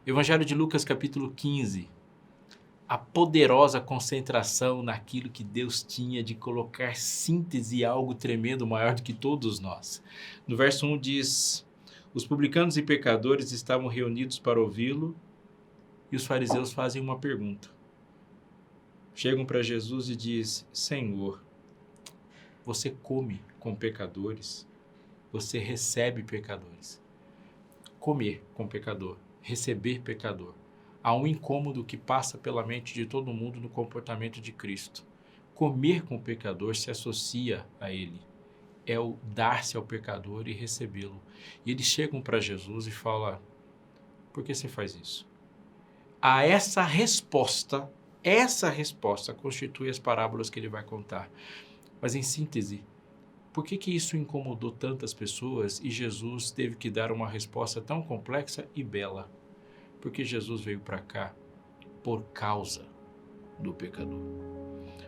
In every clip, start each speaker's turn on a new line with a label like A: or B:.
A: Evangelho de Lucas, capítulo 15. A poderosa concentração naquilo que Deus tinha de colocar síntese em algo tremendo, maior do que todos nós. No verso 1 diz: os publicanos e pecadores estavam reunidos para ouvi-lo e os fariseus fazem uma pergunta. Chegam para Jesus e diz: Senhor, você come com pecadores? Você recebe pecadores? Comer com pecador, receber pecador. Há um incômodo que passa pela mente de todo mundo no comportamento de Cristo. Comer com o pecador se associa a ele. É o dar-se ao pecador e recebê-lo. E eles chegam para Jesus e falam: por que você faz isso? A essa resposta constitui as parábolas que ele vai contar. Mas em síntese, por que isso incomodou tantas pessoas e Jesus teve que dar uma resposta tão complexa e bela? Porque Jesus veio para cá por causa do pecador.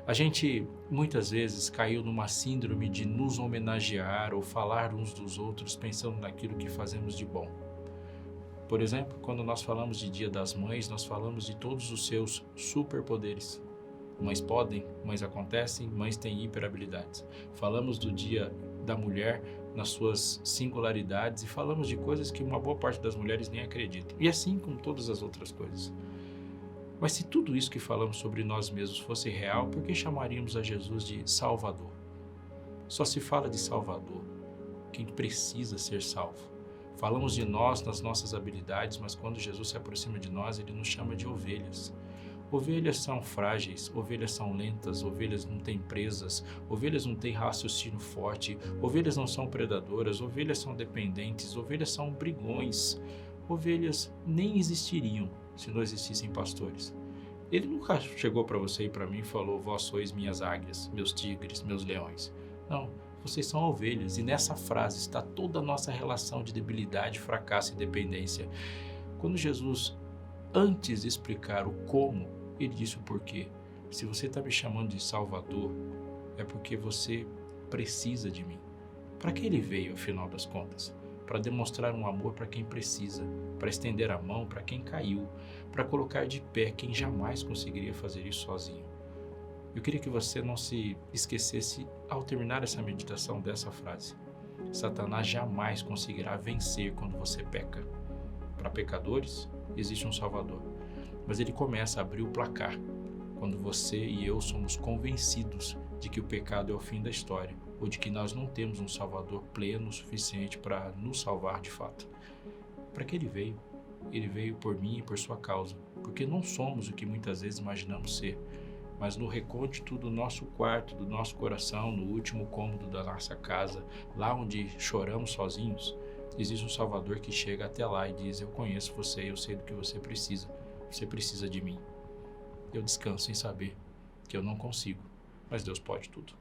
A: A gente muitas vezes caiu numa síndrome de nos homenagear ou falar uns dos outros pensando naquilo que fazemos de bom. Por exemplo, quando nós falamos de Dia das Mães, nós falamos de todos os seus superpoderes. Mães podem, mães acontecem, mães têm hiperhabilidades. Falamos do Dia da Mulher nas suas singularidades e falamos de coisas que uma boa parte das mulheres nem acreditam. E assim como todas as outras coisas. Mas se tudo isso que falamos sobre nós mesmos fosse real, por que chamaríamos a Jesus de Salvador? Só se fala de Salvador quem precisa ser salvo. Falamos de nós nas nossas habilidades, mas quando Jesus se aproxima de nós, ele nos chama de ovelhas. Ovelhas são frágeis, ovelhas são lentas, ovelhas não têm presas, ovelhas não têm raciocínio forte, ovelhas não são predadoras, ovelhas são dependentes, ovelhas são brigões. Ovelhas nem existiriam se não existissem pastores. Ele nunca chegou para você e para mim e falou: vós sois minhas águias, meus tigres, meus leões. Não, vocês são ovelhas, e nessa frase está toda a nossa relação de debilidade, fracasso e dependência. Quando Jesus, antes de explicar o como, ele disse o porquê. Se você está me chamando de Salvador, é porque você precisa de mim. Para que ele veio, afinal das contas? Para demonstrar um amor para quem precisa, para estender a mão para quem caiu, para colocar de pé quem jamais conseguiria fazer isso sozinho. Eu queria que você não se esquecesse, ao terminar essa meditação, dessa frase. Satanás jamais conseguirá vencer quando você peca. Para pecadores, existe um Salvador. Mas ele começa a abrir o placar quando você e eu somos convencidos de que o pecado é o fim da história, ou de que nós não temos um Salvador pleno o suficiente para nos salvar de fato. Para que ele veio? Ele veio por mim e por sua causa, porque não somos o que muitas vezes imaginamos ser, mas no recôndito do nosso quarto, do nosso coração, no último cômodo da nossa casa, lá onde choramos sozinhos, existe um Salvador que chega até lá e diz: eu conheço você, eu sei do que você precisa de mim. Eu descanso em saber que eu não consigo, mas Deus pode tudo.